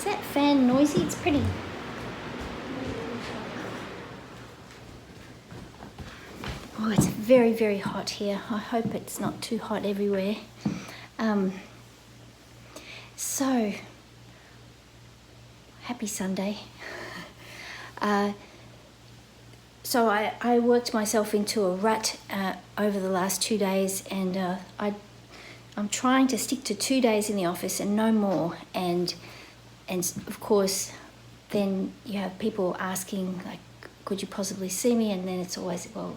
Is that fan noisy? It's pretty. Oh, it's very, very hot here. I hope it's not too hot everywhere. So, happy Sunday. So I worked myself into a rut over the last 2 days, and I'm trying to stick to 2 days in the office and no more. And of course, then you have people asking, like, could you possibly see me? And then it's always, well,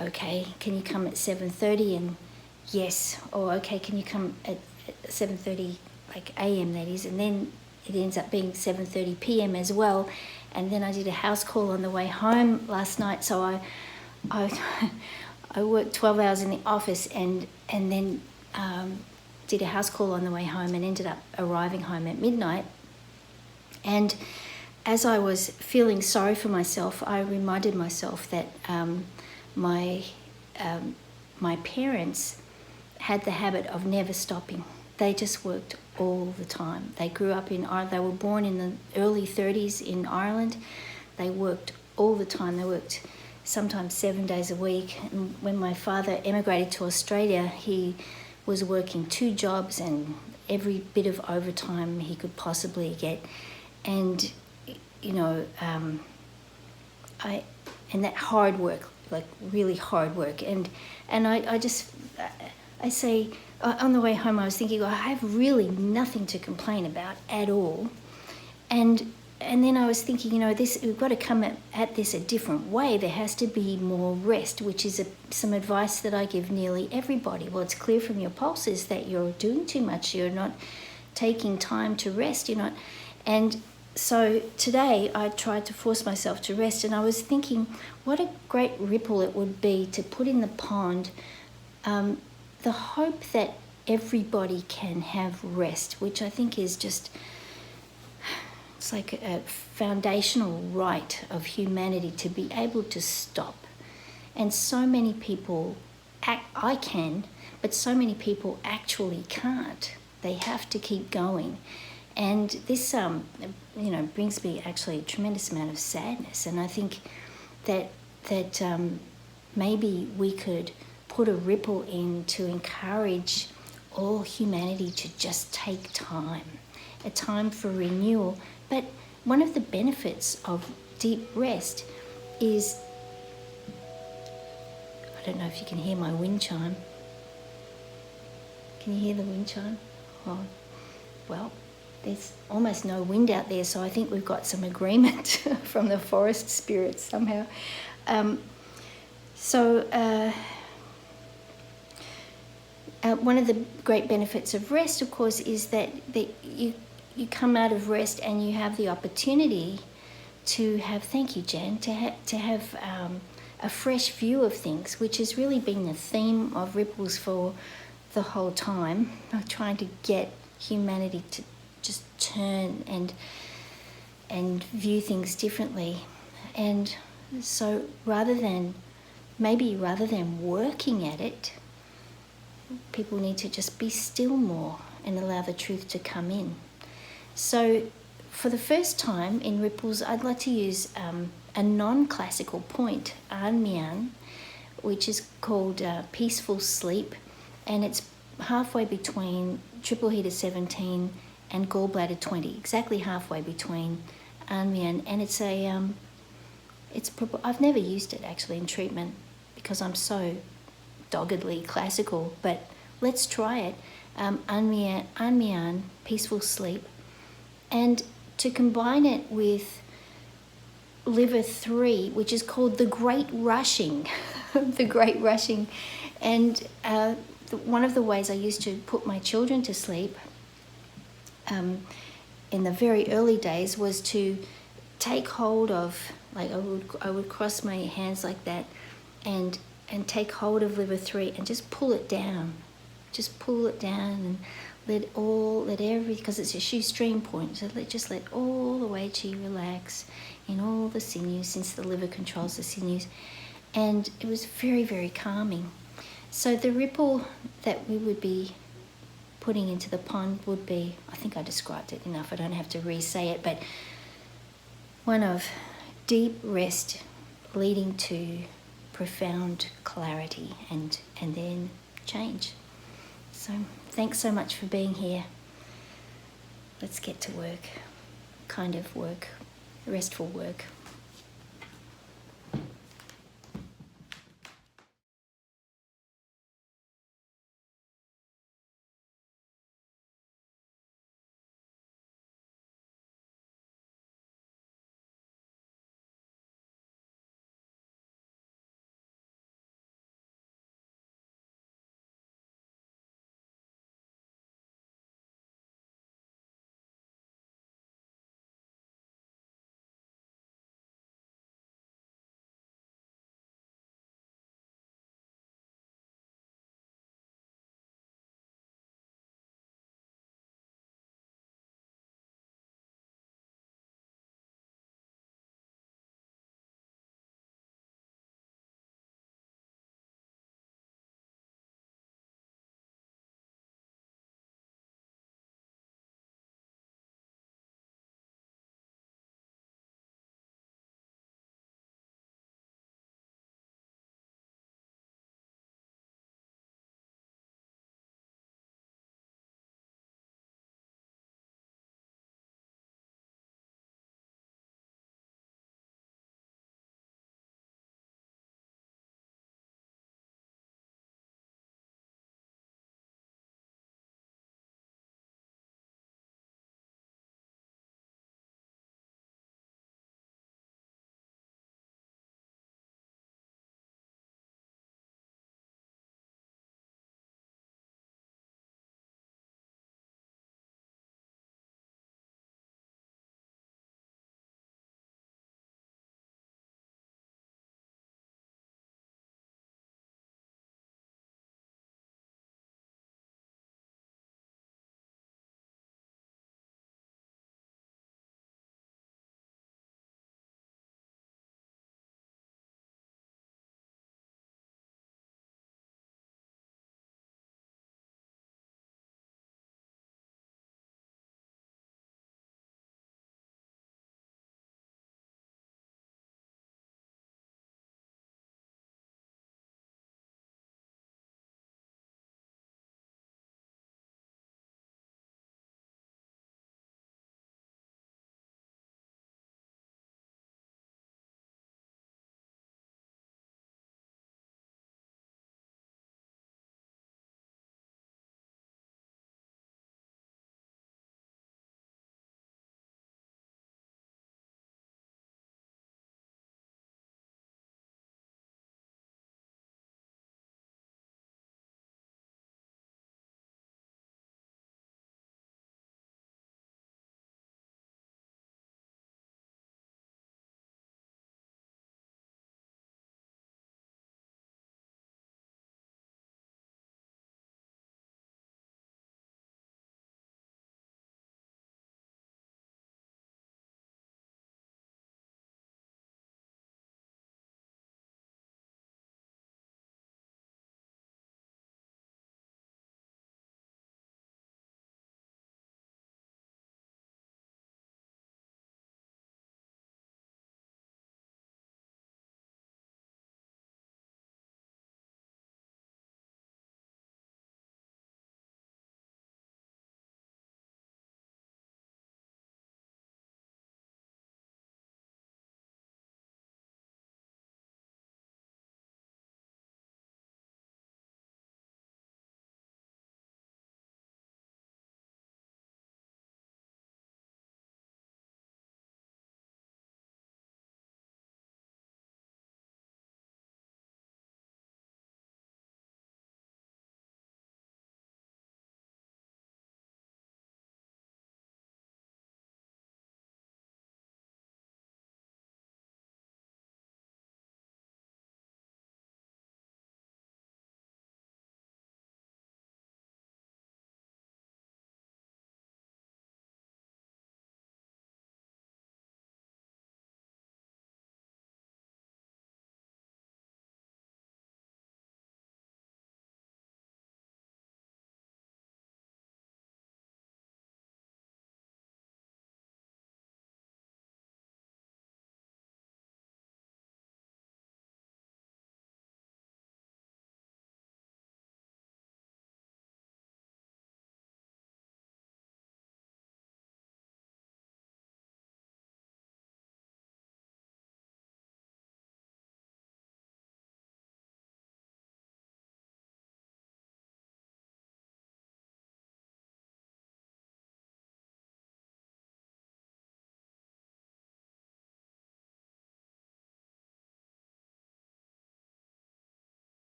okay, can you come at 7:30? And yes. Or okay, can you come at 7:30, like AM that is? And then it ends up being 7:30 PM as well. And then I did a house call on the way home last night. So I worked 12 hours in the office and then did a house call on the way home and ended up arriving home at midnight. And as I was feeling sorry for myself, I reminded myself that my parents had the habit of never stopping. They just worked all the time. They grew up in Ireland. They were born in the early 30s in Ireland. They worked all the time. They worked sometimes 7 days a week. And when my father emigrated to Australia, he was working 2 jobs and every bit of overtime he could possibly get. And, you know, and that hard work, like really hard work. And I say, on the way home, I was thinking, I have really nothing to complain about at all. And then I was thinking, you know, we've got to come at this a different way. There has to be more rest, which is some advice that I give nearly everybody. Well, it's clear from your pulses that you're doing too much. You're not taking time to rest. You're not. And so today I tried to force myself to rest, and I was thinking what a great ripple it would be to put in the pond the hope that everybody can have rest, which I think is just, it's like a foundational right of humanity to be able to stop. And so many people, I can, but so many people actually can't. They have to keep going. And this, brings me actually a tremendous amount of sadness. And I think that maybe we could put a ripple in to encourage all humanity to just take time, a time for renewal. But one of the benefits of deep rest is, I don't know if you can hear my wind chime. Can you hear the wind chime? Oh, well, there's almost no wind out there, so I think we've got some agreement from the forest spirits somehow. One of the great benefits of rest, of course, is that you come out of rest and you have the opportunity to have, thank you, Jan, to have a fresh view of things, which has really been the theme of Ripples for the whole time. I'm trying to get humanity to just turn and view things differently. And so rather than working at it, people need to just be still more and allow the truth to come in. So for the first time in Ripples, I'd like to use a non-classical point, Mian, which is called Peaceful Sleep, and it's halfway between Triple Heater 17 and Gallbladder 20, exactly halfway between Mian. And it's I've never used it actually in treatment because I'm so doggedly classical, but let's try it. Mian, Peaceful Sleep, and to combine it with LR-3, which is called the Great Rushing, the Great Rushing. And one of the ways I used to put my children to sleep in the very early days was to take hold of, like I would cross my hands like that and take hold of LR-3 and just pull it down. Just pull it down and because it's a shoestring point, so just let all the Wei Qi relax in all the sinews, since the liver controls the sinews. And it was very, very calming. So the ripple that we would be putting into the pond would be, I think I described it enough, I don't have to re-say it, but one of deep rest leading to profound clarity and then change. So thanks so much for being here. Let's get to work, kind of work, restful work.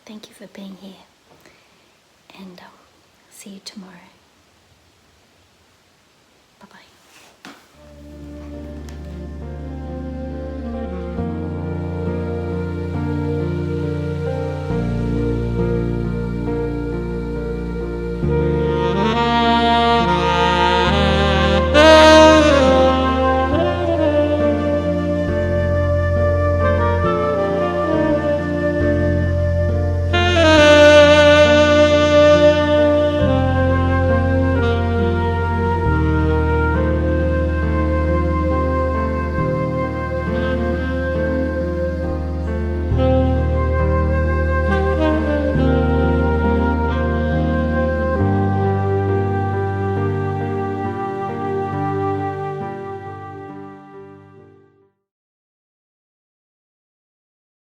Thank you for being here. And see you tomorrow.